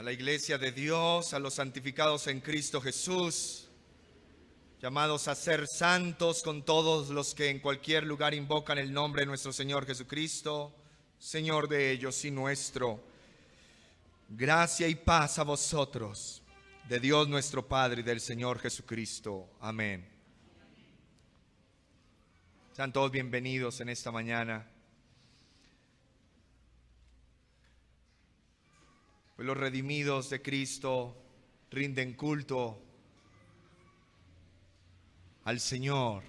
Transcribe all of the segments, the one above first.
a la iglesia de Dios, a los santificados en Cristo Jesús, llamados a ser santos con todos los que en cualquier lugar invocan el nombre de nuestro Señor Jesucristo, Señor de ellos y nuestro. Gracia y paz a vosotros, de Dios nuestro Padre y del Señor Jesucristo. Amén. Sean todos bienvenidos en esta mañana. Pues los redimidos de Cristo rinden culto al Señor.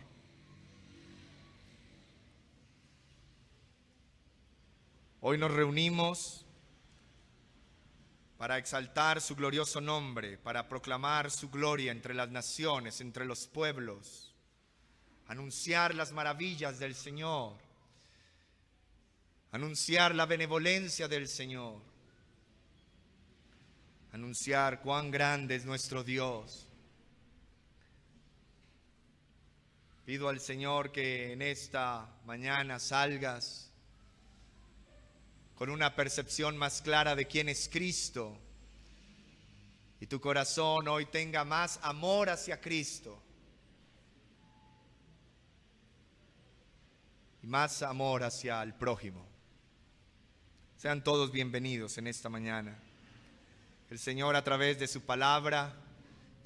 Hoy nos reunimos para exaltar su glorioso nombre, para proclamar su gloria entre las naciones, entre los pueblos, anunciar las maravillas del Señor, anunciar la benevolencia del Señor, anunciar cuán grande es nuestro Dios. Pido al Señor que en esta mañana salgas con una percepción más clara de quién es Cristo y tu corazón hoy tenga más amor hacia Cristo y más amor hacia el prójimo. Sean todos bienvenidos en esta mañana. El Señor, a través de su palabra,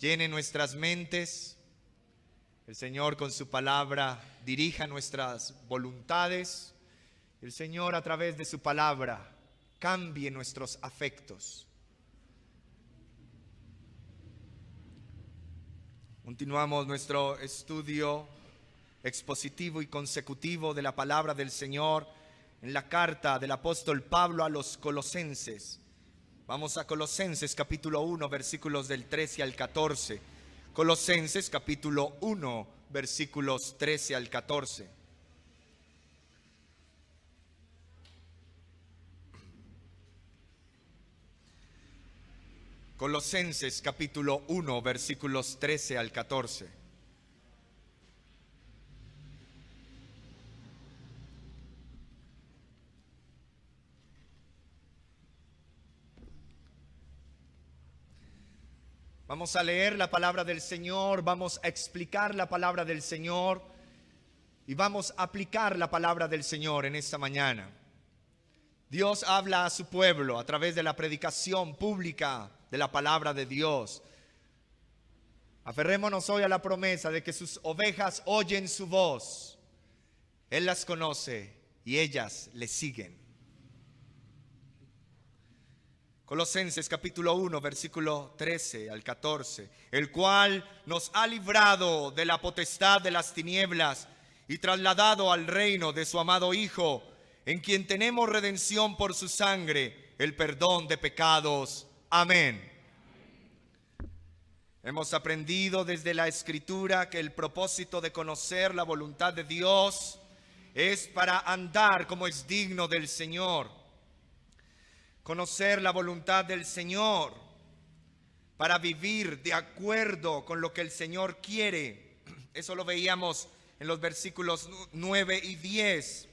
llene nuestras mentes. El Señor, con su palabra, dirija nuestras voluntades. El Señor, a través de su palabra, cambie nuestros afectos. Continuamos nuestro estudio expositivo y consecutivo de la palabra del Señor en la carta del apóstol Pablo a los Colosenses. Vamos a Colosenses capítulo 1, versículos del 13 al 14. Colosenses capítulo 1, versículos 13 al 14. Colosenses capítulo 1, versículos 13 al 14. Vamos a leer la palabra del Señor, vamos a explicar la palabra del Señor y vamos a aplicar la palabra del Señor en esta mañana. Dios habla a su pueblo a través de la predicación pública de la palabra de Dios. Aferrémonos hoy a la promesa de que sus ovejas oyen su voz. Él las conoce y ellas le siguen. Colosenses capítulo 1, versículo 13 al 14, el cual nos ha librado de la potestad de las tinieblas y trasladado al reino de su amado Hijo, en quien tenemos redención por su sangre, el perdón de pecados. Amén. Hemos aprendido desde la Escritura que el propósito de conocer la voluntad de Dios es para andar como es digno del Señor. Conocer la voluntad del Señor para vivir de acuerdo con lo que el Señor quiere. Eso lo veíamos en los versículos 9 y 10.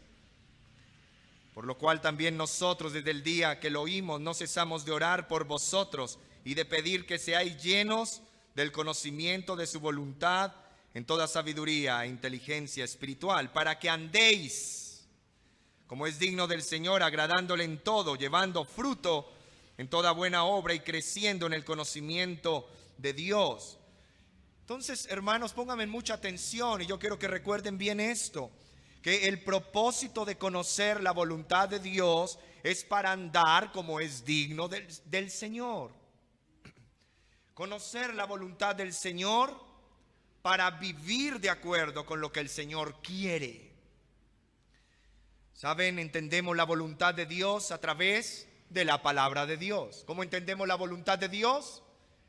Por lo cual también nosotros desde el día que lo oímos no cesamos de orar por vosotros y de pedir que seáis llenos del conocimiento de su voluntad en toda sabiduría e inteligencia espiritual, para que andéis como es digno del Señor, agradándole en todo, llevando fruto en toda buena obra y creciendo en el conocimiento de Dios. Entonces, hermanos, pónganme mucha atención y yo quiero que recuerden bien esto, que el propósito de conocer la voluntad de Dios es para andar como es digno del Señor. Conocer la voluntad del Señor para vivir de acuerdo con lo que el Señor quiere. ¿Saben? Entendemos la voluntad de Dios a través de la palabra de Dios. ¿Cómo entendemos la voluntad de Dios?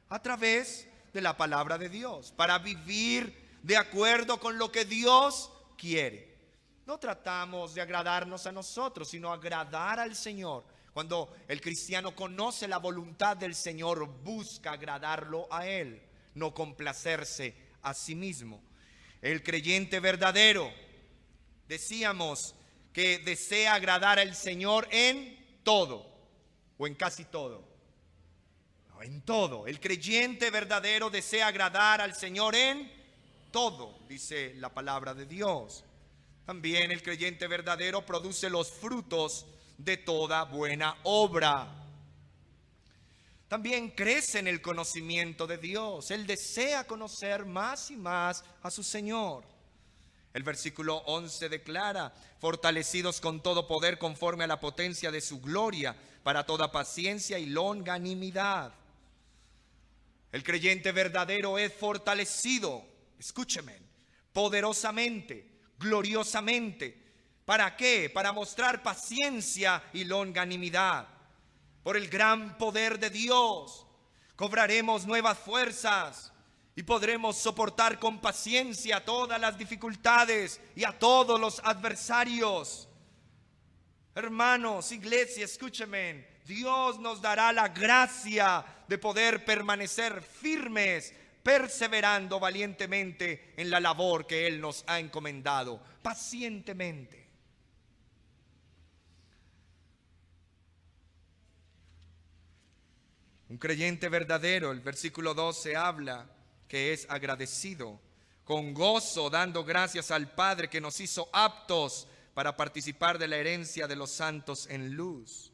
A través de la palabra de Dios, para vivir de acuerdo con lo que Dios quiere. No tratamos de agradarnos a nosotros, sino agradar al Señor. Cuando el cristiano conoce la voluntad del Señor, busca agradarlo a Él, no complacerse a sí mismo. El creyente verdadero, decíamos, que desea agradar al Señor en todo o en casi todo. No, en todo. El creyente verdadero desea agradar al Señor en todo, dice la palabra de Dios. También el creyente verdadero produce los frutos de toda buena obra. También crece en el conocimiento de Dios. Él desea conocer más y más a su Señor. El versículo 11 declara: fortalecidos con todo poder conforme a la potencia de su gloria, para toda paciencia y longanimidad. El creyente verdadero es fortalecido, escúcheme, poderosamente, gloriosamente. ¿Para qué? Para mostrar paciencia y longanimidad. Por el gran poder de Dios cobraremos nuevas fuerzas y podremos soportar con paciencia todas las dificultades y a todos los adversarios. Hermanos, iglesia, escúcheme, Dios nos dará la gracia de poder permanecer firmes, perseverando valientemente en la labor que Él nos ha encomendado, pacientemente. Un creyente verdadero, el versículo 12 habla que es agradecido, con gozo dando gracias al Padre que nos hizo aptos para participar de la herencia de los santos en luz,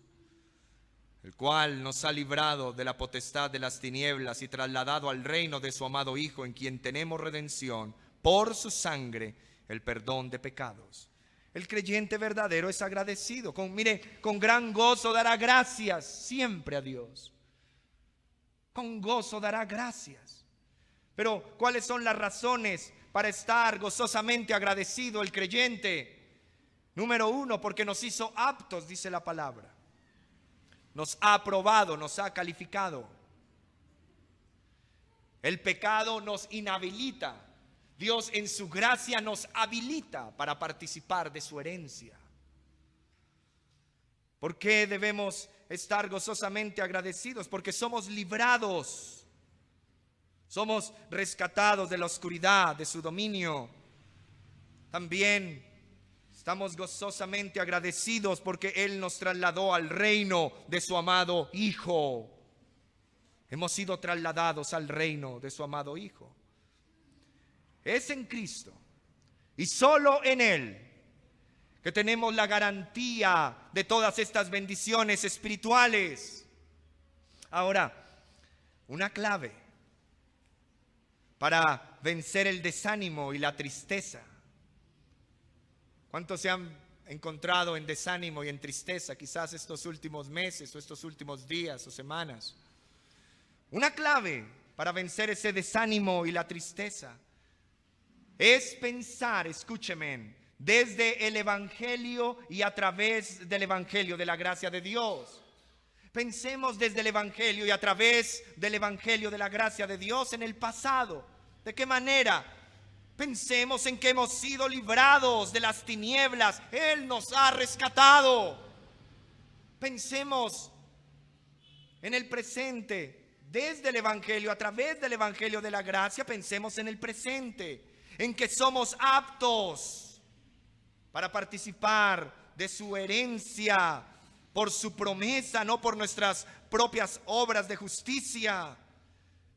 el cual nos ha librado de la potestad de las tinieblas y trasladado al reino de su amado Hijo, en quien tenemos redención por su sangre, el perdón de pecados. El creyente verdadero es agradecido, con gran gozo dará gracias siempre a Dios. Con gozo dará gracias. Pero ¿cuáles son las razones para estar gozosamente agradecido el creyente? Número 1, porque nos hizo aptos, dice la palabra. Nos ha aprobado, nos ha calificado. El pecado nos inhabilita. Dios en su gracia nos habilita para participar de su herencia. ¿Por qué debemos estar gozosamente agradecidos? Porque somos librados, somos rescatados de la oscuridad, de su dominio. También estamos gozosamente agradecidos porque Él nos trasladó al reino de su amado Hijo. Hemos sido trasladados al reino de su amado Hijo. Es en Cristo y solo en Él que tenemos la garantía de todas estas bendiciones espirituales. Ahora, una clave para vencer el desánimo y la tristeza. ¿Cuántos se han encontrado en desánimo y en tristeza quizás estos últimos meses o estos últimos días o semanas? Una clave para vencer ese desánimo y la tristeza es pensar, escúcheme, desde el Evangelio y a través del Evangelio de la gracia de Dios. Pensemos desde el Evangelio y a través del Evangelio de la gracia de Dios en el pasado. ¿De qué manera? Pensemos en que hemos sido librados de las tinieblas. Él nos ha rescatado. Pensemos en el presente, desde el Evangelio, a través del Evangelio de la gracia. Pensemos en el presente, en que somos aptos para participar de su herencia por su promesa, no por nuestras propias obras de justicia.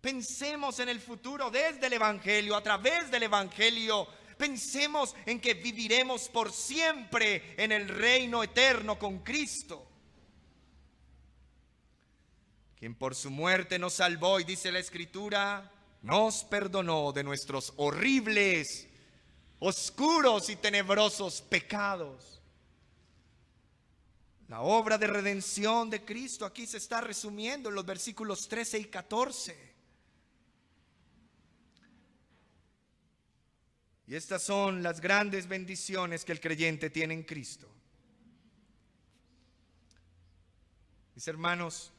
Pensemos en el futuro desde el Evangelio, a través del Evangelio. Pensemos en que viviremos por siempre en el reino eterno con Cristo, quien por su muerte nos salvó, y dice la Escritura, nos perdonó de nuestros horribles, oscuros y tenebrosos pecados. La obra de redención de Cristo aquí se está resumiendo en los versículos 13 y 14. Y estas son las grandes bendiciones que el creyente tiene en Cristo. Mis hermanos,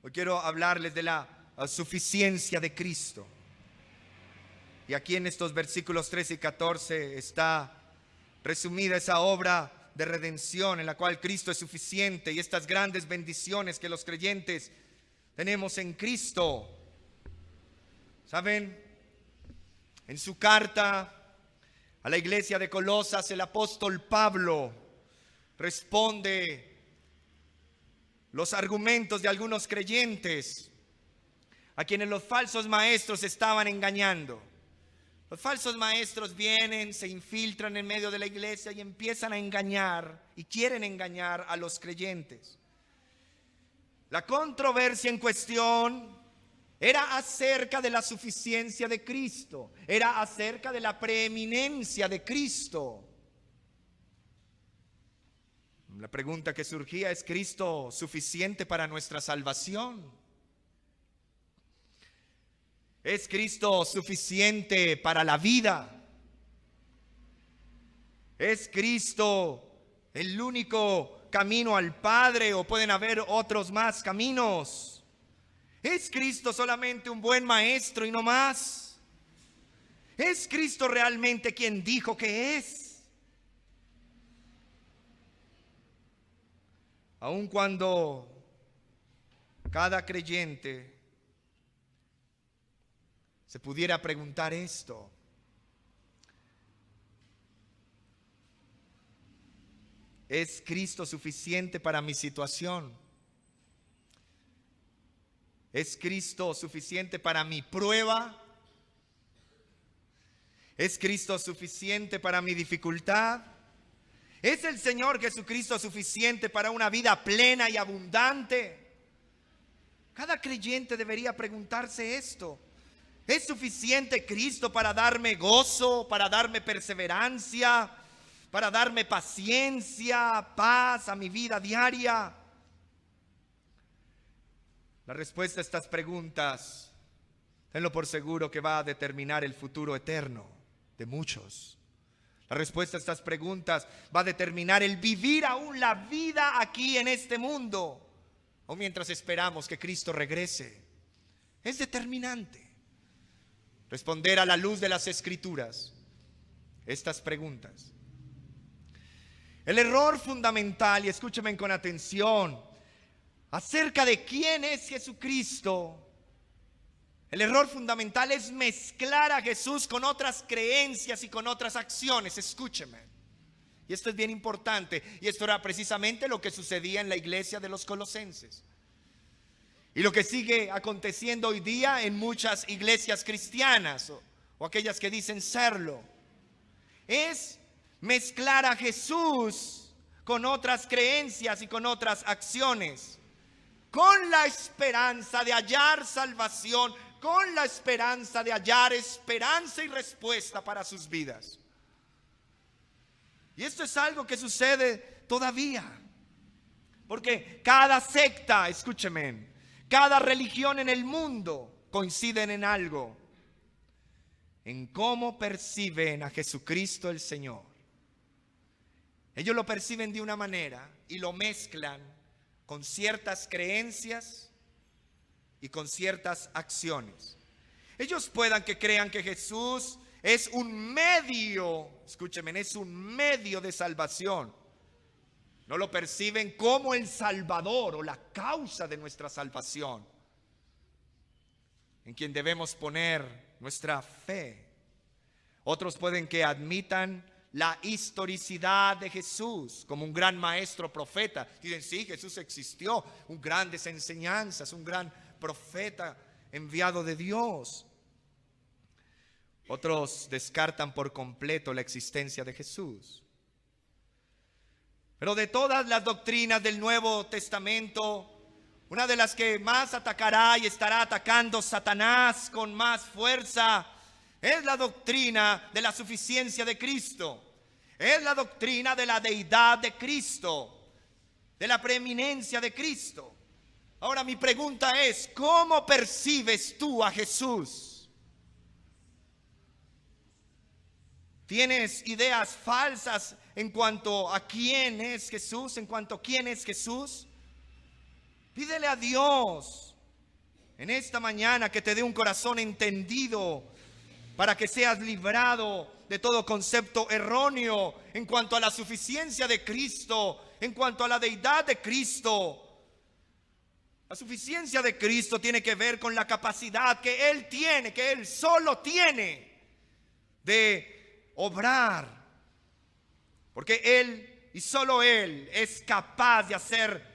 hoy quiero hablarles de la suficiencia de Cristo. Y aquí en estos versículos 13 y 14 está resumida esa obra de redención en la cual Cristo es suficiente, y estas grandes bendiciones que los creyentes tenemos en Cristo. ¿Saben? En su carta a la iglesia de Colosas, el apóstol Pablo responde los argumentos de algunos creyentes a quienes los falsos maestros estaban engañando. Los falsos maestros vienen, se infiltran en medio de la iglesia y empiezan a engañar y quieren engañar a los creyentes. La controversia en cuestión era acerca de la suficiencia de Cristo, era acerca de la preeminencia de Cristo. La pregunta que surgía: ¿es Cristo suficiente para nuestra salvación? ¿Es Cristo suficiente para la vida? ¿Es Cristo el único camino al Padre o pueden haber otros más caminos? ¿Es Cristo solamente un buen maestro y no más? ¿Es Cristo realmente quien dijo que es? Aun cuando cada creyente se pudiera preguntar esto: ¿es Cristo suficiente para mi situación? ¿Es Cristo suficiente para mi prueba? ¿Es Cristo suficiente para mi dificultad? ¿Es el Señor Jesucristo suficiente para una vida plena y abundante? Cada creyente debería preguntarse esto. ¿Es suficiente Cristo para darme gozo, para darme perseverancia, para darme paciencia, paz a mi vida diaria? La respuesta a estas preguntas, tenlo por seguro que va a determinar el futuro eterno de muchos. La respuesta a estas preguntas va a determinar el vivir aún la vida aquí en este mundo, o mientras esperamos que Cristo regrese. Es determinante responder a la luz de las Escrituras estas preguntas. El error fundamental, y escúcheme con atención, acerca de quién es Jesucristo, el error fundamental es mezclar a Jesús con otras creencias y con otras acciones. Escúcheme. Y esto es bien importante. Y esto era precisamente lo que sucedía en la iglesia de los Colosenses. Y lo que sigue aconteciendo hoy día en muchas iglesias cristianas o aquellas que dicen serlo, es mezclar a Jesús con otras creencias y con otras acciones, con la esperanza de hallar salvación, con la esperanza de hallar esperanza y respuesta para sus vidas. Y esto es algo que sucede todavía, porque cada secta, escúcheme, cada religión en el mundo coinciden en algo: en cómo perciben a Jesucristo el Señor. Ellos lo perciben de una manera y lo mezclan con ciertas creencias y con ciertas acciones. Ellos puedan que crean que Jesús es un medio, escúchenme, es un medio de salvación. No lo perciben como el Salvador o la causa de nuestra salvación, en quien debemos poner nuestra fe. Otros pueden que admitan la historicidad de Jesús como un gran maestro profeta. Dicen: sí, Jesús existió, un grandes enseñanzas, un gran profeta enviado de Dios. Otros descartan por completo la existencia de Jesús. Pero de todas las doctrinas del Nuevo Testamento, una de las que más atacará y estará atacando Satanás con más fuerza es la doctrina de la suficiencia de Cristo. Es la doctrina de la deidad de Cristo, de la preeminencia de Cristo. Ahora mi pregunta es: ¿cómo percibes tú a Jesús? ¿Tienes ideas falsas en cuanto a quién es Jesús? En cuanto a quién es Jesús. Pídele a Dios en esta mañana que te dé un corazón entendido para que seas librado de todo concepto erróneo en cuanto a la suficiencia de Cristo, en cuanto a la deidad de Cristo. La suficiencia de Cristo tiene que ver con la capacidad que Él tiene, que Él solo tiene de obrar. Porque Él y solo Él es capaz de hacer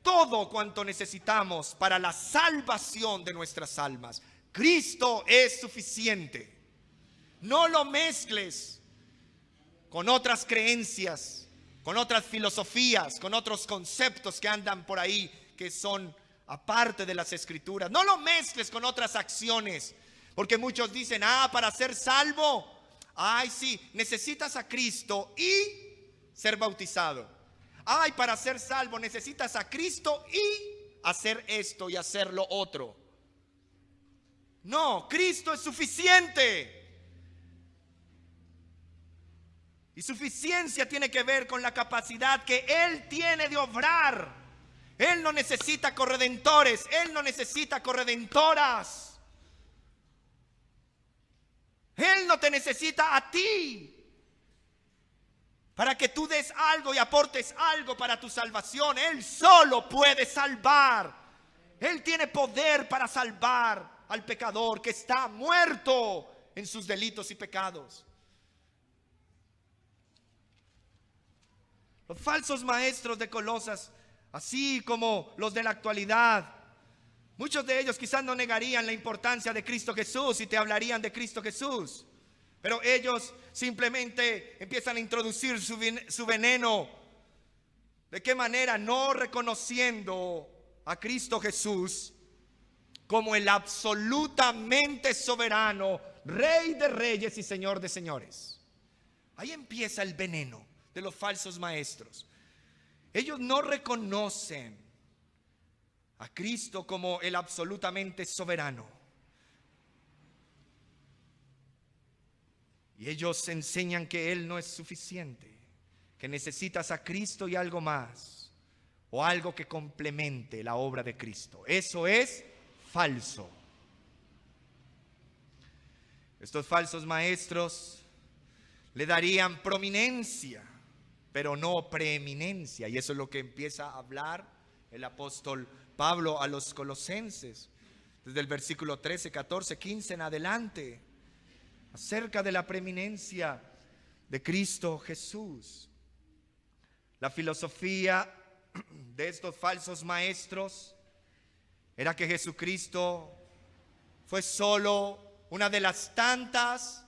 todo cuanto necesitamos para la salvación de nuestras almas. Cristo es suficiente. No lo mezcles con otras creencias, con otras filosofías, con otros conceptos que andan por ahí que son aparte de las Escrituras. No lo mezcles con otras acciones, porque muchos dicen, para ser salvo, sí, necesitas a Cristo y ser bautizado. Para ser salvo necesitas a Cristo y hacer esto y hacer lo otro. No, Cristo es suficiente. Y suficiencia tiene que ver con la capacidad que Él tiene de obrar. Él no necesita corredentores, Él no necesita corredentoras. Él no te necesita a ti para que tú des algo y aportes algo para tu salvación. Él solo puede salvar. Él tiene poder para salvar al pecador que está muerto en sus delitos y pecados. Los falsos maestros de Colosas, así como los de la actualidad, muchos de ellos quizás no negarían la importancia de Cristo Jesús y te hablarían de Cristo Jesús. Pero ellos simplemente empiezan a introducir su veneno. ¿De qué manera? No reconociendo a Cristo Jesús como el absolutamente soberano, Rey de reyes y Señor de señores. Ahí empieza el veneno de los falsos maestros. Ellos no reconocen a Cristo como el absolutamente soberano. Y ellos enseñan que Él no es suficiente, que necesitas a Cristo y algo más, o algo que complemente la obra de Cristo. Eso es falso. Estos falsos maestros le darían prominencia, pero no preeminencia. Y eso es lo que empieza a hablar el apóstol Pablo a los colosenses, desde el versículo 13, 14, 15 en adelante, acerca de la preeminencia de Cristo Jesús. La filosofía de estos falsos maestros era que Jesucristo fue solo una de las tantas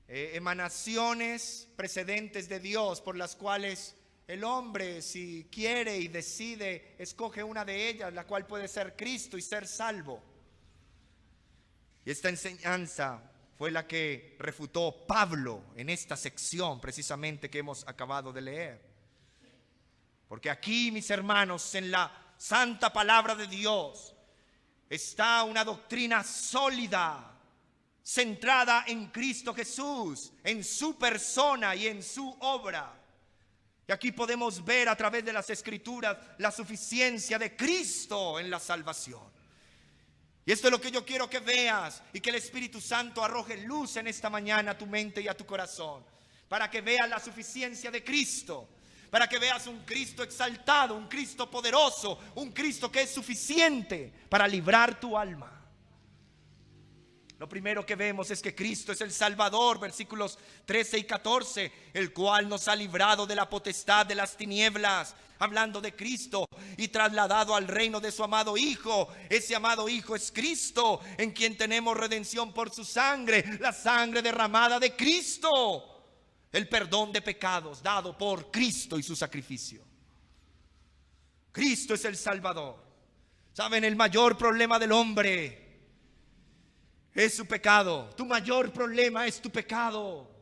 emanaciones precedentes de Dios por las cuales el hombre, si quiere y decide, escoge una de ellas, la cual puede ser Cristo y ser salvo. Y esta enseñanza fue la que refutó Pablo en esta sección precisamente que hemos acabado de leer. Porque aquí, mis hermanos, en la santa palabra de Dios está una doctrina sólida, centrada en Cristo Jesús, en su persona y en su obra. Y aquí podemos ver a través de las Escrituras la suficiencia de Cristo en la salvación. Y esto es lo que yo quiero que veas, y que el Espíritu Santo arroje luz en esta mañana a tu mente y a tu corazón, para que veas la suficiencia de Cristo, para que veas un Cristo exaltado, un Cristo poderoso, un Cristo que es suficiente para librar tu alma. Lo primero que vemos es que Cristo es el Salvador, versículos 13 y 14, el cual nos ha librado de la potestad de las tinieblas, hablando de Cristo, y trasladado al reino de su amado Hijo. Ese amado Hijo es Cristo, en quien tenemos redención por su sangre, la sangre derramada de Cristo, el perdón de pecados dado por Cristo y su sacrificio. Cristo es el Salvador. ¿Saben? El mayor problema del hombre es su pecado. Tu mayor problema es tu pecado.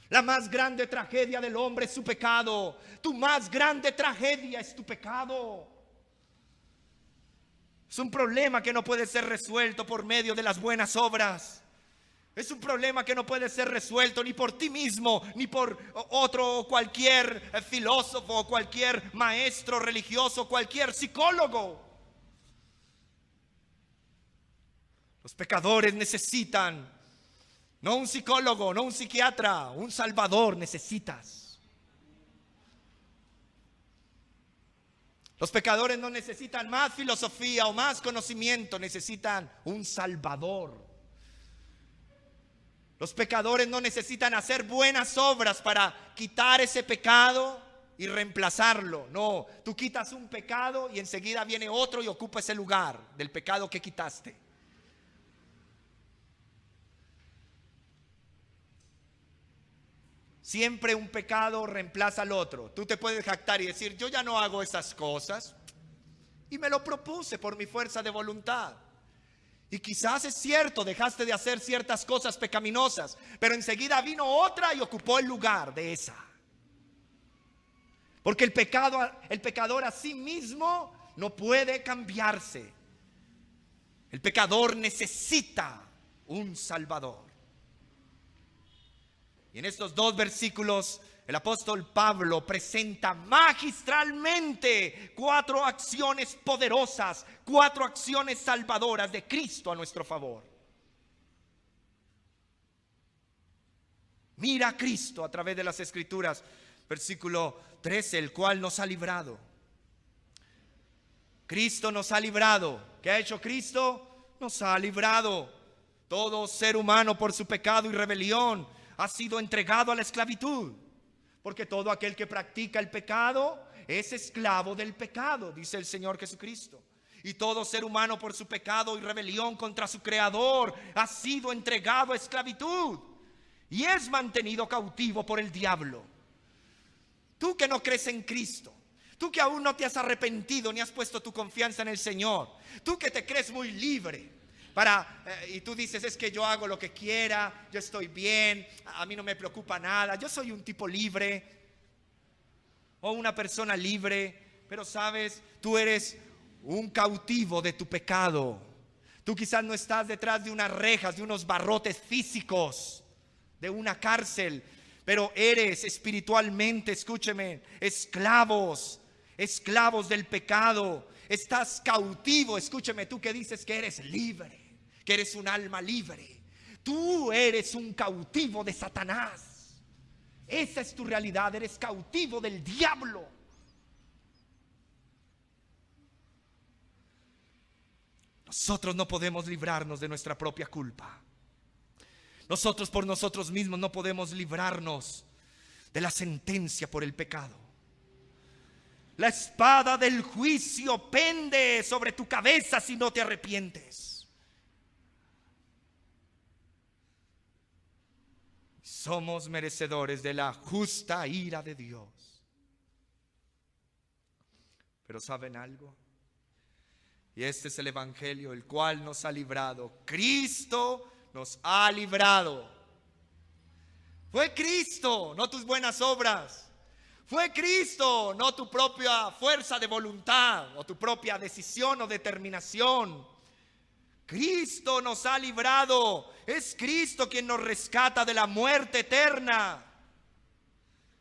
La más grande tragedia del hombre es su pecado. Tu más grande tragedia es tu pecado. Es un problema que no puede ser resuelto por medio de las buenas obras. Es un problema que no puede ser resuelto ni por ti mismo, ni por otro cualquier filósofo, cualquier maestro religioso, cualquier psicólogo. Los pecadores necesitan, no un psicólogo, no un psiquiatra, un Salvador necesitas. Los pecadores no necesitan más filosofía o más conocimiento, necesitan un Salvador. Los pecadores no necesitan hacer buenas obras para quitar ese pecado y reemplazarlo. No, tú quitas un pecado y enseguida viene otro y ocupa ese lugar del pecado que quitaste. Siempre un pecado reemplaza al otro. Tú te puedes jactar y decir, yo ya no hago esas cosas y me lo propuse por mi fuerza de voluntad. Y quizás es cierto, dejaste de hacer ciertas cosas pecaminosas, pero enseguida vino otra y ocupó el lugar de esa. Porque el pecador a sí mismo no puede cambiarse. El pecador necesita un Salvador. Y en estos dos versículos el apóstol Pablo presenta magistralmente 4 acciones poderosas, 4 acciones salvadoras de Cristo a nuestro favor. Mira a Cristo a través de las Escrituras. Versículo 13, el cual nos ha librado. Cristo nos ha librado. ¿Qué ha hecho Cristo? Nos ha librado. Todo ser humano por su pecado y rebelión ha sido entregado a la esclavitud. Porque todo aquel que practica el pecado es esclavo del pecado, dice el Señor Jesucristo. Y todo ser humano por su pecado y rebelión contra su Creador ha sido entregado a esclavitud y es mantenido cautivo por el diablo. Tú que no crees en Cristo, tú que aún no te has arrepentido ni has puesto tu confianza en el Señor, tú que te crees muy libre y tú dices, es que yo hago lo que quiera, yo estoy bien, a mí no me preocupa nada, yo soy un tipo libre o una persona libre. Pero sabes, tú eres un cautivo de tu pecado. Tú quizás no estás detrás de unas rejas, de unos barrotes físicos, de una cárcel, pero eres espiritualmente, escúcheme, esclavos del pecado. Estás cautivo, escúcheme, tú que dices que eres libre, que eres un alma libre. Tú eres un cautivo de Satanás. Esa es tu realidad, eres cautivo del diablo. Nosotros no podemos librarnos de nuestra propia culpa. Nosotros por nosotros mismos no podemos librarnos de la sentencia por el pecado. La espada del juicio pende sobre tu cabeza si no te arrepientes. Somos merecedores de la justa ira de Dios. Pero ¿saben algo? Y este es el evangelio, el cual nos ha librado. Cristo nos ha librado. Fue Cristo, no tus buenas obras. Fue Cristo, no tu propia fuerza de voluntad o tu propia decisión o determinación. Cristo nos ha librado. Es Cristo quien nos rescata de la muerte eterna.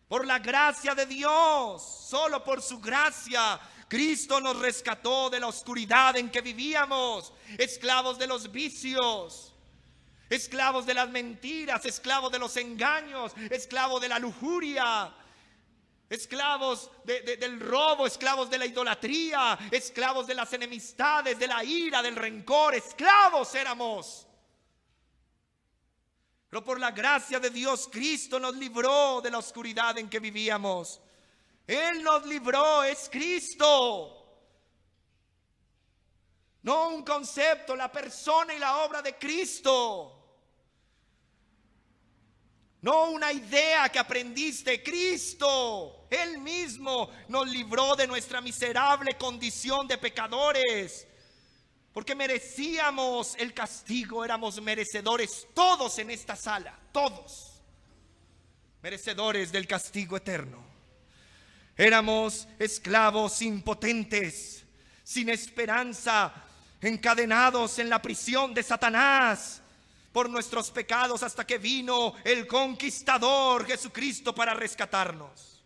Por la gracia de Dios, solo por su gracia, Cristo nos rescató de la oscuridad en que vivíamos, esclavos de los vicios, esclavos de las mentiras, esclavos de los engaños, esclavos de la lujuria, esclavos del robo, esclavos de la idolatría, esclavos de las enemistades, de la ira, del rencor. Esclavos éramos. Pero por la gracia de Dios, Cristo nos libró de la oscuridad en que vivíamos. Él nos libró, es Cristo. No un concepto, la persona y la obra de Cristo. No una idea que aprendiste, Cristo. Él mismo nos libró de nuestra miserable condición de pecadores. Porque merecíamos el castigo, éramos merecedores todos en esta sala, todos. Merecedores del castigo eterno. Éramos esclavos impotentes, sin esperanza, encadenados en la prisión de Satanás por nuestros pecados, hasta que vino el conquistador Jesucristo para rescatarnos.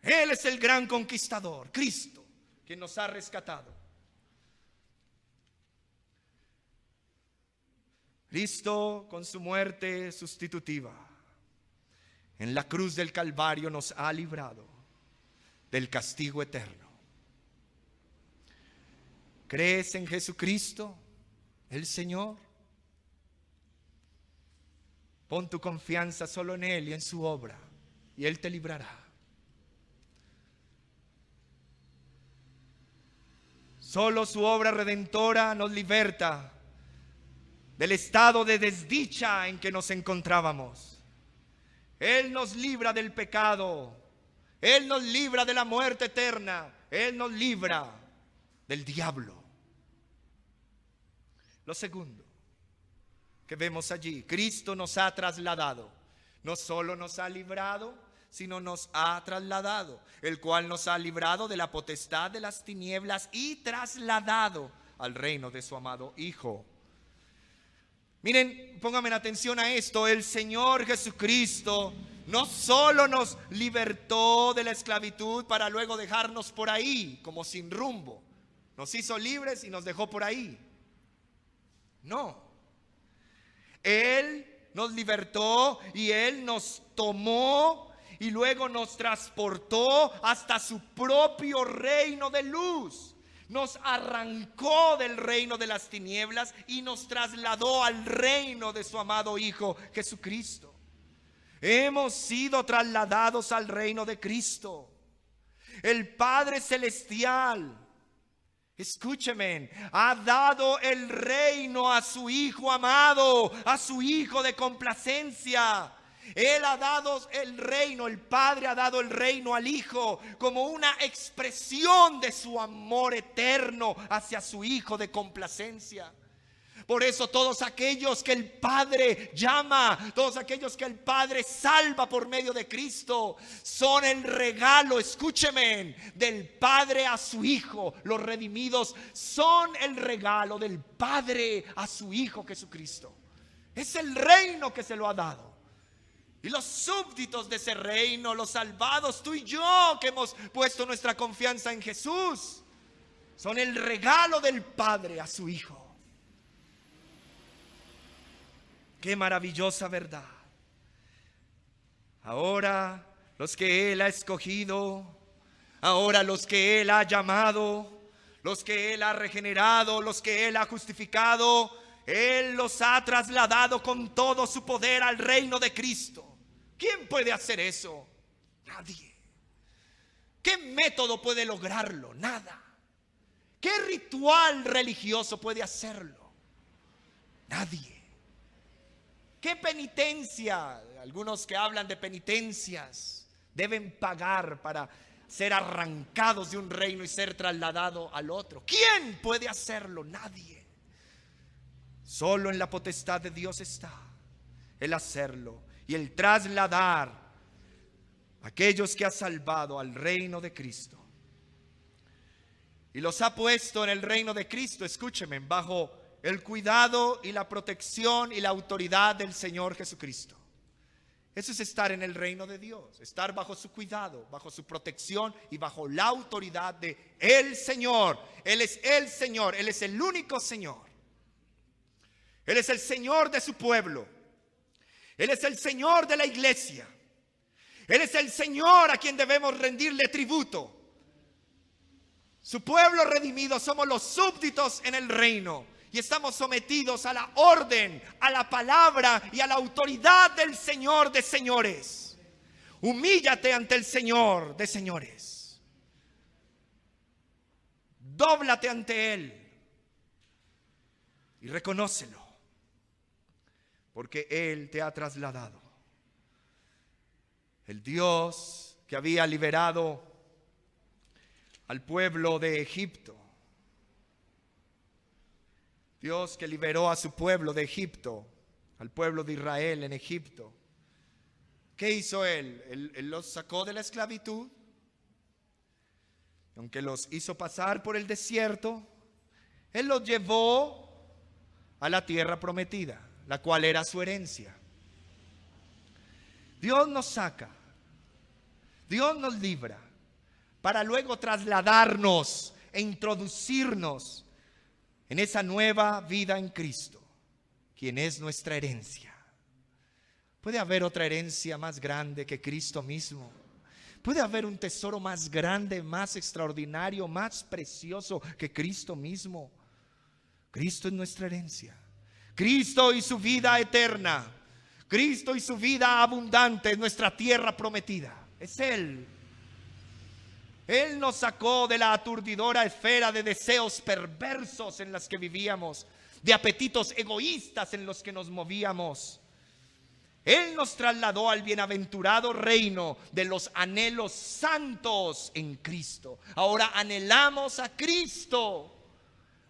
Él es el gran conquistador, Cristo, quien nos ha rescatado. Cristo, con su muerte sustitutiva en la cruz del Calvario, nos ha librado del castigo eterno. ¿Crees en Jesucristo, el Señor? Pon tu confianza solo en Él y en su obra, y Él te librará. Solo su obra redentora nos liberta del estado de desdicha en que nos encontrábamos. Él nos libra del pecado. Él nos libra de la muerte eterna. Él nos libra del diablo. Lo segundo que vemos allí, Cristo nos ha trasladado. No solo nos ha librado, sino nos ha trasladado, el cual nos ha librado de la potestad de las tinieblas y trasladado al reino de su amado Hijo. Miren, pónganme atención a esto. El Señor Jesucristo no solo nos libertó de la esclavitud para luego dejarnos por ahí como sin rumbo. Nos hizo libres y nos dejó por ahí. No. Él nos libertó y Él nos tomó y luego nos transportó hasta su propio reino de luz. Nos arrancó del reino de las tinieblas y nos trasladó al reino de su amado Hijo Jesucristo. Hemos sido trasladados al reino de Cristo. El Padre Celestial, escúcheme, ha dado el reino a su Hijo amado, a su Hijo de complacencia. Él ha dado el reino, el Padre ha dado el reino al Hijo como una expresión de su amor eterno hacia su Hijo de complacencia. Por eso todos aquellos que el Padre llama, todos aquellos que el Padre salva por medio de Cristo, son el regalo, escúcheme, del Padre a su Hijo. Los redimidos son el regalo del Padre a su Hijo Jesucristo. Es el reino que se lo ha dado. Y los súbditos de ese reino, los salvados, tú y yo que hemos puesto nuestra confianza en Jesús, son el regalo del Padre a su Hijo. Qué maravillosa verdad. Ahora los que Él ha escogido, ahora los que Él ha llamado, los que Él ha regenerado, los que Él ha justificado, Él los ha trasladado con todo su poder al reino de Cristo. ¿Quién puede hacer eso? Nadie. ¿Qué método puede lograrlo? Nada. ¿Qué ritual religioso puede hacerlo? Nadie. ¿Qué penitencia? Algunos que hablan de penitencias deben pagar para ser arrancados de un reino y ser trasladados al otro. ¿Quién puede hacerlo? Nadie. Solo en la potestad de Dios está el hacerlo y el trasladar a aquellos que ha salvado al reino de Cristo. Y los ha puesto en el reino de Cristo, escúcheme, bajo el cuidado y la protección y la autoridad del Señor Jesucristo. Eso es estar en el reino de Dios, estar bajo su cuidado, bajo su protección y bajo la autoridad de el Señor. Él es el Señor, Él es el único Señor. Él es el Señor de su pueblo. Él es el Señor de la iglesia. Él es el Señor a quien debemos rendirle tributo. Su pueblo redimido somos los súbditos en el reino. Y estamos sometidos a la orden, a la palabra y a la autoridad del Señor de señores. Humíllate ante el Señor de señores. Dóblate ante Él y reconócelo, porque Él te ha trasladado. El Dios que había liberado al pueblo de Egipto, Dios que liberó a su pueblo de Egipto, al pueblo de Israel en Egipto. ¿Qué hizo Él? Él los sacó de la esclavitud. Aunque los hizo pasar por el desierto, Él los llevó a la tierra prometida, la cual era su herencia. Dios nos saca, Dios nos libra, para luego trasladarnos e introducirnos en esa nueva vida en Cristo, quien es nuestra herencia. ¿Puede haber otra herencia más grande que Cristo mismo? ¿Puede haber un tesoro más grande, más extraordinario, más precioso que Cristo mismo? Cristo es nuestra herencia. Cristo y su vida eterna. Cristo y su vida abundante es nuestra tierra prometida. Es Él. Él nos sacó de la aturdidora esfera de deseos perversos en las que vivíamos, de apetitos egoístas en los que nos movíamos. Él nos trasladó al bienaventurado reino de los anhelos santos en Cristo. Ahora anhelamos a Cristo.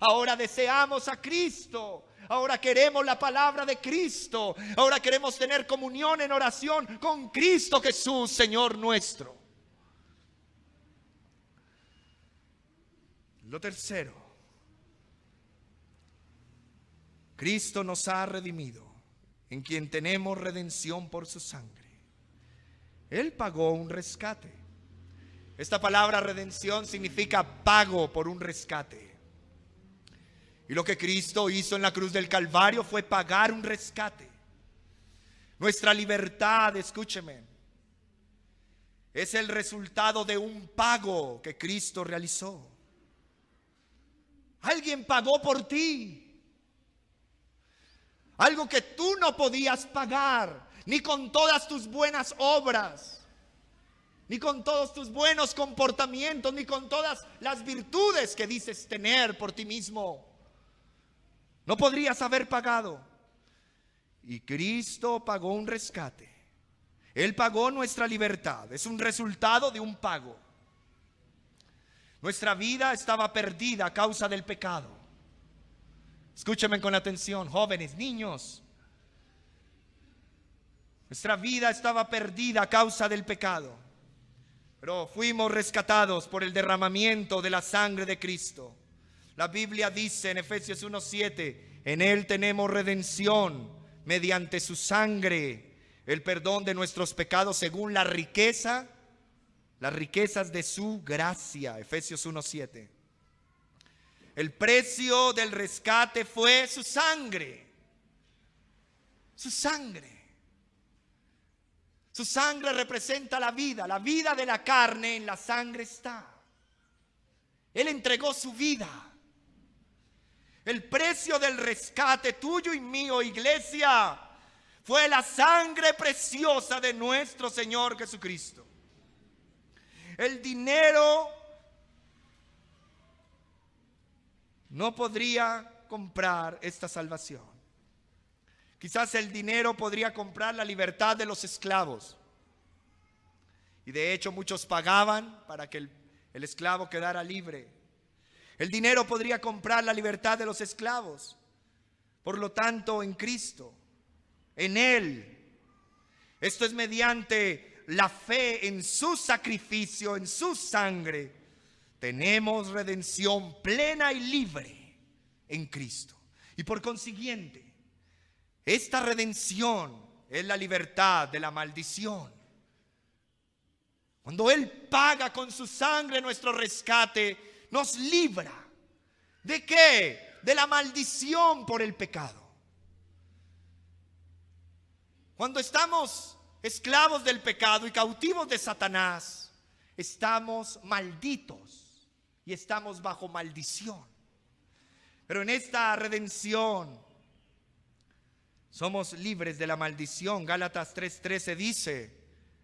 Ahora deseamos a Cristo. Ahora queremos la palabra de Cristo. Ahora queremos tener comunión en oración con Cristo Jesús, Señor nuestro. Lo tercero, Cristo nos ha redimido, en quien tenemos redención por su sangre. Él pagó un rescate. Esta palabra redención significa pago por un rescate. Y lo que Cristo hizo en la cruz del Calvario fue pagar un rescate. Nuestra libertad, escúcheme, es el resultado de un pago que Cristo realizó. Alguien pagó por ti. Algo que tú no podías pagar, ni con todas tus buenas obras, ni con todos tus buenos comportamientos, ni con todas las virtudes que dices tener por ti mismo. No podrías haber pagado. Y Cristo pagó un rescate. Él pagó nuestra libertad. Es un resultado de un pago. Nuestra vida estaba perdida a causa del pecado. Escúchenme con atención, jóvenes, niños. Nuestra vida estaba perdida a causa del pecado, pero fuimos rescatados por el derramamiento de la sangre de Cristo. La Biblia dice en Efesios 1:7, en Él tenemos redención mediante su sangre, el perdón de nuestros pecados según las riquezas de su gracia. Efesios 1:7. El precio del rescate fue su sangre. Su sangre. Su sangre representa la vida de la carne en la sangre está. Él entregó su vida. El precio del rescate tuyo y mío, iglesia, fue la sangre preciosa de nuestro Señor Jesucristo. El dinero no podría comprar esta salvación. Quizás el dinero podría comprar la libertad de los esclavos. Y de hecho muchos pagaban para que el esclavo quedara libre. El dinero podría comprar la libertad de los esclavos. Por lo tanto, en Cristo, en Él, esto es mediante la fe en su sacrificio, en su sangre, tenemos redención plena y libre en Cristo. Y por consiguiente, esta redención es la libertad de la maldición. Cuando Él paga con su sangre nuestro rescate, nos libra. ¿De qué? De la maldición por el pecado. Cuando estamos esclavos del pecado y cautivos de Satanás, estamos malditos. Y estamos bajo maldición. Pero en esta redención somos libres de la maldición. Gálatas 3:13 dice,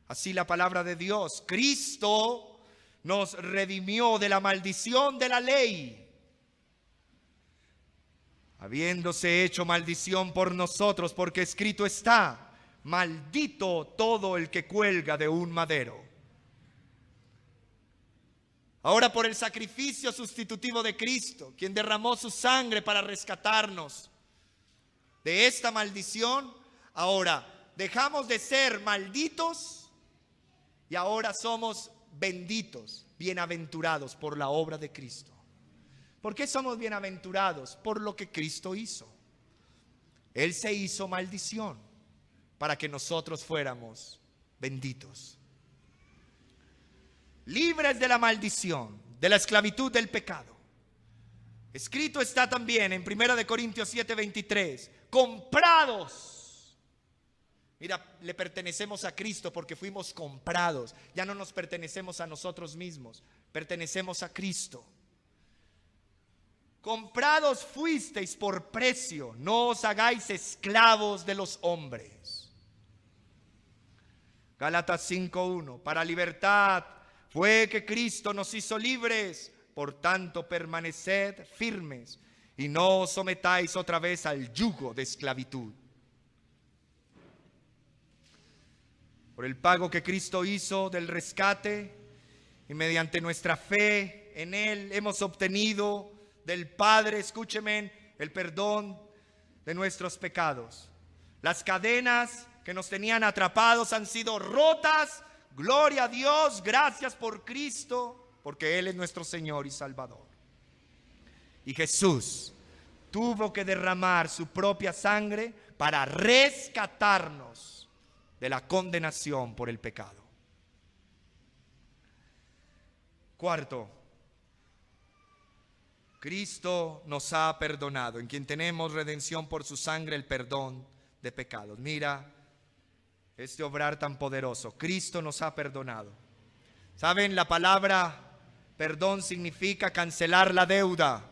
así la palabra de Dios, Cristo nos redimió de la maldición de la ley, habiéndose hecho maldición por nosotros, porque escrito está, maldito todo el que cuelga de un madero. Ahora, por el sacrificio sustitutivo de Cristo, quien derramó su sangre para rescatarnos de esta maldición, ahora dejamos de ser malditos y ahora somos benditos, bienaventurados por la obra de Cristo. ¿Por qué somos bienaventurados? Por lo que Cristo hizo. Él se hizo maldición para que nosotros fuéramos benditos. Libres de la maldición, de la esclavitud del pecado. Escrito está también en 1 Corintios 7:23, comprados. Mira, le pertenecemos a Cristo porque fuimos comprados. Ya no nos pertenecemos a nosotros mismos, pertenecemos a Cristo. Comprados fuisteis por precio, no os hagáis esclavos de los hombres. Gálatas 5:1, para libertad fue que Cristo nos hizo libres. Por tanto, permaneced firmes y no os sometáis otra vez al yugo de esclavitud. Por el pago que Cristo hizo del rescate y mediante nuestra fe en Él hemos obtenido del Padre, escúcheme, el perdón de nuestros pecados. Las cadenas que nos tenían atrapados han sido rotas. Gloria a Dios, gracias por Cristo, porque Él es nuestro Señor y Salvador. Y Jesús tuvo que derramar su propia sangre para rescatarnos de la condenación por el pecado. Cuarto, Cristo nos ha perdonado, en quien tenemos redención por su sangre, el perdón de pecados. Mira este obrar tan poderoso. Cristo nos ha perdonado. ¿Saben? La palabra perdón significa cancelar la deuda.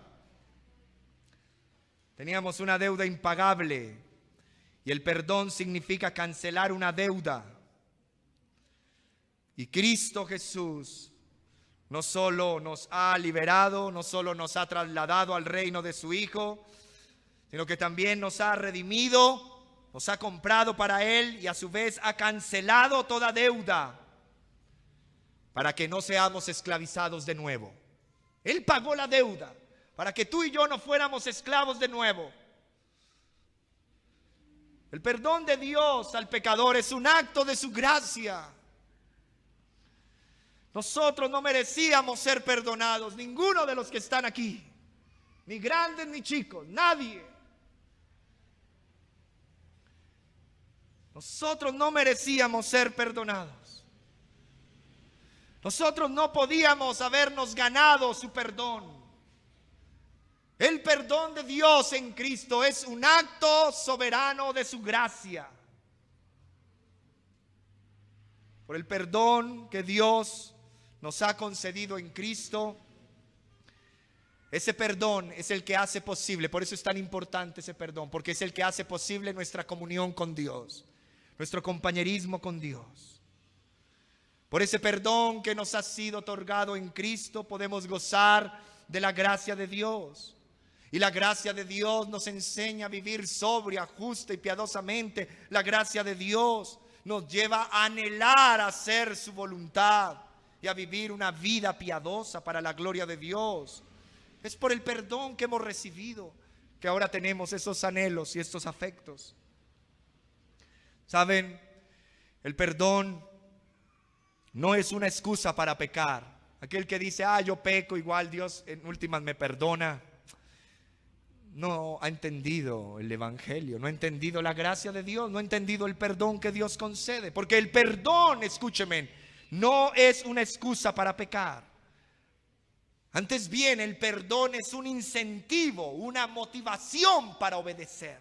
Teníamos una deuda impagable y el perdón significa cancelar una deuda. Y Cristo Jesús no solo nos ha liberado, no solo nos ha trasladado al reino de su Hijo, sino que también nos ha redimido, nos ha comprado para Él y a su vez ha cancelado toda deuda para que no seamos esclavizados de nuevo. Él pagó la deuda para que tú y yo no fuéramos esclavos de nuevo. El perdón de Dios al pecador es un acto de su gracia. Nosotros no merecíamos ser perdonados, ninguno de los que están aquí, ni grandes ni chicos, nadie. Nosotros no merecíamos ser perdonados. Nosotros no podíamos habernos ganado su perdón. El perdón de Dios en Cristo es un acto soberano de su gracia. Por el perdón que Dios nos ha concedido en Cristo, ese perdón es el que hace posible, por eso es tan importante ese perdón, porque es el que hace posible nuestra comunión con Dios, nuestro compañerismo con Dios. Por ese perdón que nos ha sido otorgado en Cristo podemos gozar de la gracia de Dios. Y la gracia de Dios nos enseña a vivir sobria, justa y piadosamente. La gracia de Dios nos lleva a anhelar hacer su voluntad y a vivir una vida piadosa para la gloria de Dios. Es por el perdón que hemos recibido que ahora tenemos esos anhelos y estos afectos. ¿Saben? El perdón no es una excusa para pecar. Aquel que dice, yo peco, igual Dios en últimas me perdona, no ha entendido el evangelio, no ha entendido la gracia de Dios, no ha entendido el perdón que Dios concede. Porque el perdón, escúcheme, no es una excusa para pecar. Antes bien, el perdón es un incentivo, una motivación para obedecer.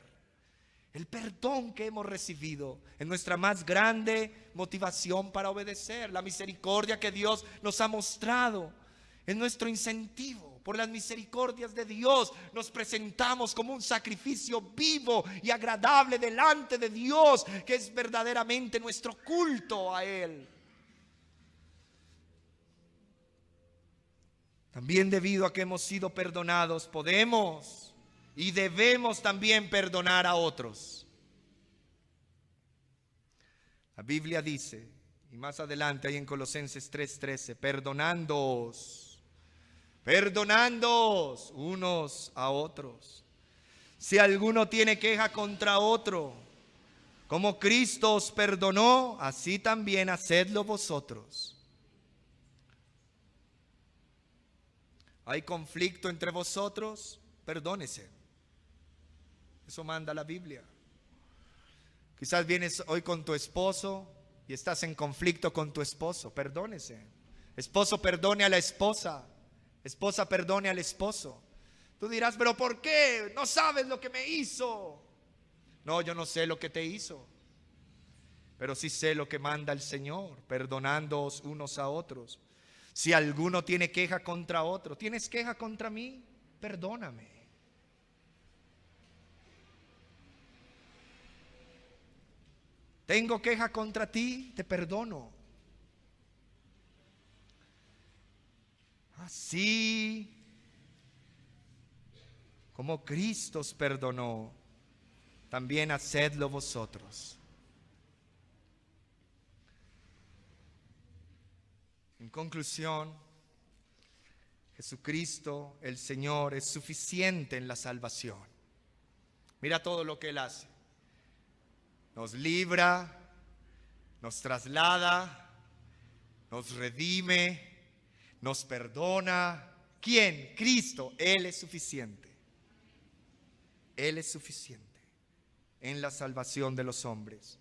El perdón que hemos recibido es nuestra más grande motivación para obedecer. La misericordia que Dios nos ha mostrado es nuestro incentivo. Por las misericordias de Dios nos presentamos como un sacrificio vivo y agradable delante de Dios, que es verdaderamente nuestro culto a Él. También debido a que hemos sido perdonados, podemos y debemos también perdonar a otros. La Biblia dice, y más adelante ahí en Colosenses 3:13, perdonándoos unos a otros. Si alguno tiene queja contra otro, como Cristo os perdonó, así también hacedlo vosotros. ¿Hay conflicto entre vosotros? Perdónese. Eso manda la Biblia. Quizás vienes hoy con tu esposo y estás en conflicto con tu esposo. Perdónese. Esposo perdone a la esposa. Esposa perdone al esposo. Tú dirás, pero ¿por qué? No sabes lo que me hizo. No, yo no sé lo que te hizo, pero sí sé lo que manda el Señor, perdonándoos unos a otros. Si alguno tiene queja contra otro, ¿tienes queja contra mí? Perdóname. Tengo queja contra ti, te perdono. Así como Cristo os perdonó, también hacedlo vosotros. En conclusión, Jesucristo, el Señor, es suficiente en la salvación. Mira todo lo que Él hace. Nos libra, nos traslada, nos redime, nos perdona. ¿Quién? Cristo. Él es suficiente. Él es suficiente en la salvación de los hombres.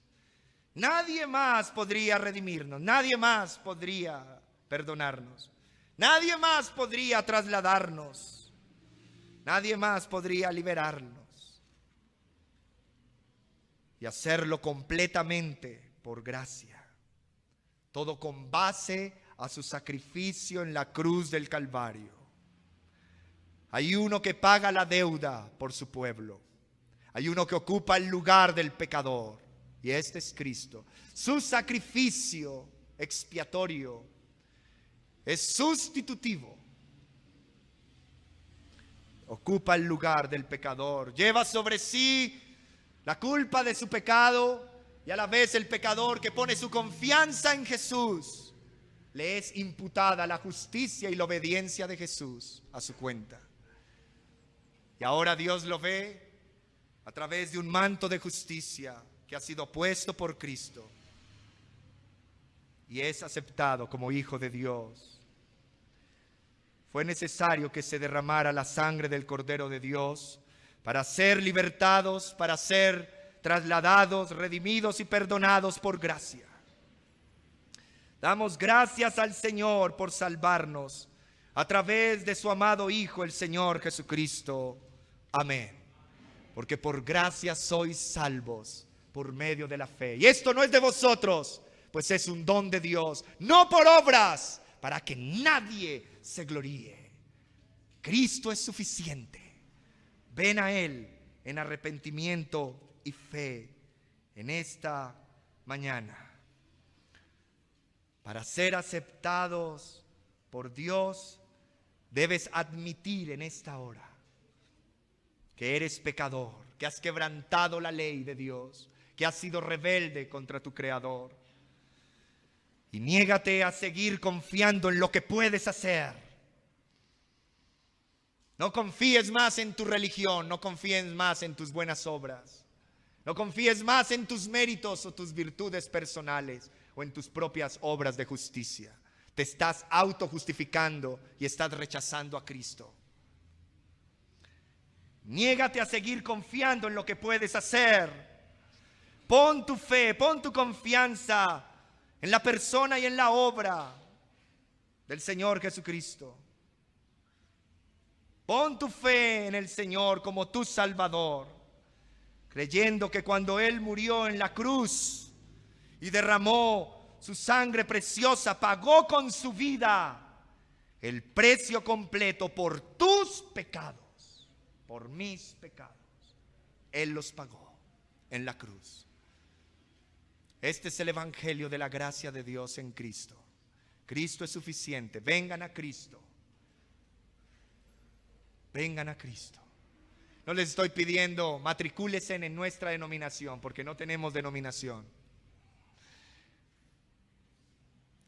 Nadie más podría redimirnos, nadie más podría perdonarnos, nadie más podría trasladarnos, nadie más podría liberarnos y hacerlo completamente por gracia. Todo con base a su sacrificio en la cruz del Calvario. Hay uno que paga la deuda por su pueblo. Hay uno que ocupa el lugar del pecador. Y este es Cristo. Su sacrificio expiatorio es sustitutivo. Ocupa el lugar del pecador. Lleva sobre sí la culpa de su pecado. Y a la vez el pecador que pone su confianza en Jesús, le es imputada la justicia y la obediencia de Jesús a su cuenta. Y ahora Dios lo ve a través de un manto de justicia que ha sido puesto por Cristo y es aceptado como hijo de Dios. Fue necesario que se derramara la sangre del Cordero de Dios para ser libertados, para ser trasladados, redimidos y perdonados por gracia. Damos gracias al Señor por salvarnos a través de su amado Hijo, el Señor Jesucristo. Amén. Porque por gracia sois salvos por medio de la fe. Y esto no es de vosotros, pues es un don de Dios, no por obras, para que nadie se gloríe. Cristo es suficiente. Ven a Él en arrepentimiento y fe en esta mañana. Para ser aceptados por Dios, debes admitir en esta hora que eres pecador, que has quebrantado la ley de Dios, que has sido rebelde contra tu Creador. Y niégate a seguir confiando en lo que puedes hacer. No confíes más en tu religión, no confíes más en tus buenas obras, no confíes más en tus méritos o tus virtudes personales o en tus propias obras de justicia. Te estás autojustificando y estás rechazando a Cristo. Niégate a seguir confiando en lo que puedes hacer. Pon tu fe, pon tu confianza en la persona y en la obra del Señor Jesucristo. Pon tu fe en el Señor como tu Salvador, creyendo que cuando Él murió en la cruz y derramó su sangre preciosa, pagó con su vida el precio completo por tus pecados, por mis pecados. Él los pagó en la cruz. Este es el evangelio de la gracia de Dios en Cristo. Cristo es suficiente. Vengan a Cristo. Vengan a Cristo. No les estoy pidiendo matricúlense en nuestra denominación, porque no tenemos denominación.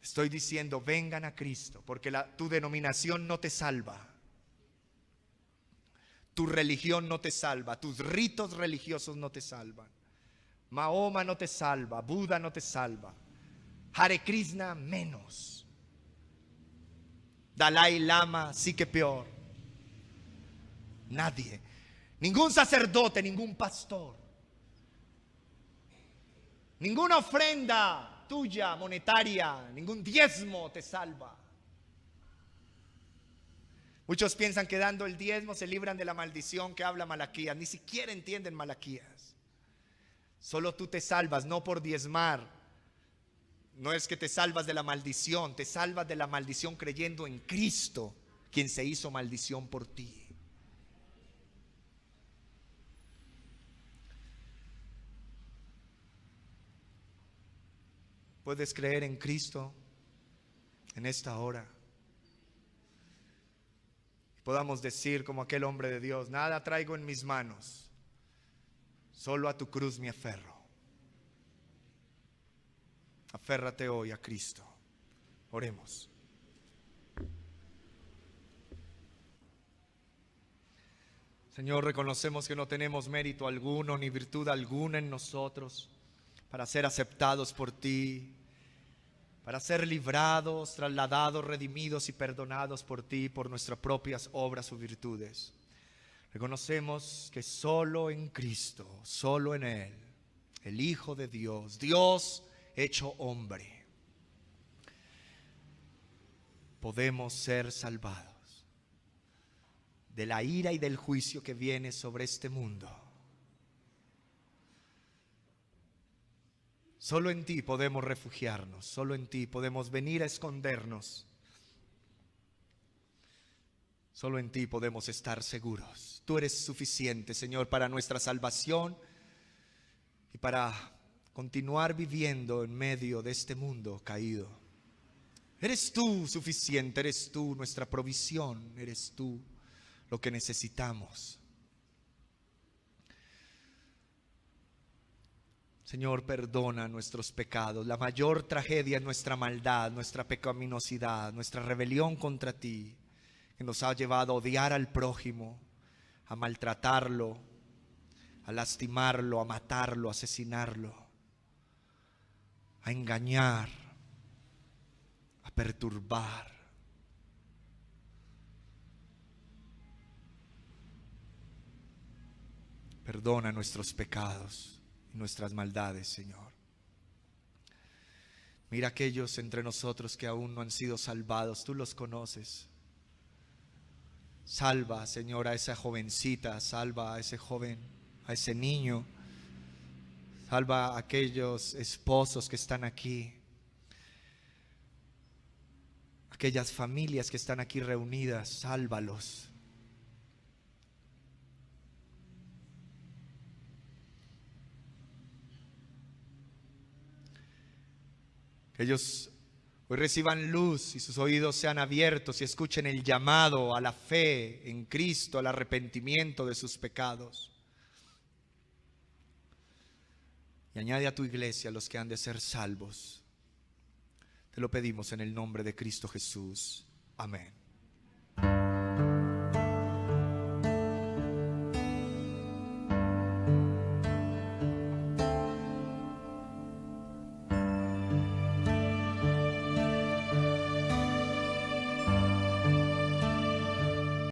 Estoy diciendo vengan a Cristo, porque tu denominación no te salva. Tu religión no te salva. Tus ritos religiosos no te salvan. Mahoma no te salva. Buda no te salva. Hare Krishna menos. Dalai Lama sí que peor. Nadie. Ningún sacerdote, ningún pastor. Ninguna ofrenda tuya monetaria, ningún diezmo te salva. Muchos piensan que dando el diezmo se libran de la maldición que habla Malaquías. Ni siquiera entienden Malaquías. Solo tú te salvas, no por diezmar. No es que te salvas de la maldición, te salvas de la maldición creyendo en Cristo, quien se hizo maldición por ti. ¿Puedes creer en Cristo en esta hora? podamos decir como aquel hombre de Dios: nada traigo en mis manos, solo a tu cruz me aferro. Aférrate hoy a Cristo. Oremos. Señor, reconocemos que no tenemos mérito alguno ni virtud alguna en nosotros para ser aceptados por ti, para ser librados, trasladados, redimidos y perdonados por ti por nuestras propias obras o virtudes. Reconocemos que solo en Cristo, solo en Él, el Hijo de Dios, Dios hecho hombre, podemos ser salvados de la ira y del juicio que viene sobre este mundo. Solo en ti podemos refugiarnos, solo en ti podemos venir a escondernos, solo en ti podemos estar seguros. Tú eres suficiente, Señor, para nuestra salvación y para continuar viviendo en medio de este mundo caído. Eres tú suficiente, eres tú nuestra provisión, eres tú lo que necesitamos. Señor, perdona nuestros pecados. La mayor tragedia es nuestra maldad, nuestra pecaminosidad, nuestra rebelión contra ti, que nos ha llevado a odiar al prójimo, a maltratarlo, a lastimarlo, a matarlo, a asesinarlo, a engañar, a perturbar. Perdona nuestros pecados y nuestras maldades, Señor. Mira aquellos entre nosotros que aún no han sido salvados, tú los conoces. Salva, Señor, a esa jovencita, salva a ese joven, a ese niño. Salva a aquellos esposos que están aquí, aquellas familias que están aquí reunidas, sálvalos. Que ellos hoy reciban luz y sus oídos sean abiertos y escuchen el llamado a la fe en Cristo, al arrepentimiento de sus pecados. Y añade a tu iglesia los que han de ser salvos. Te lo pedimos en el nombre de Cristo Jesús. Amén.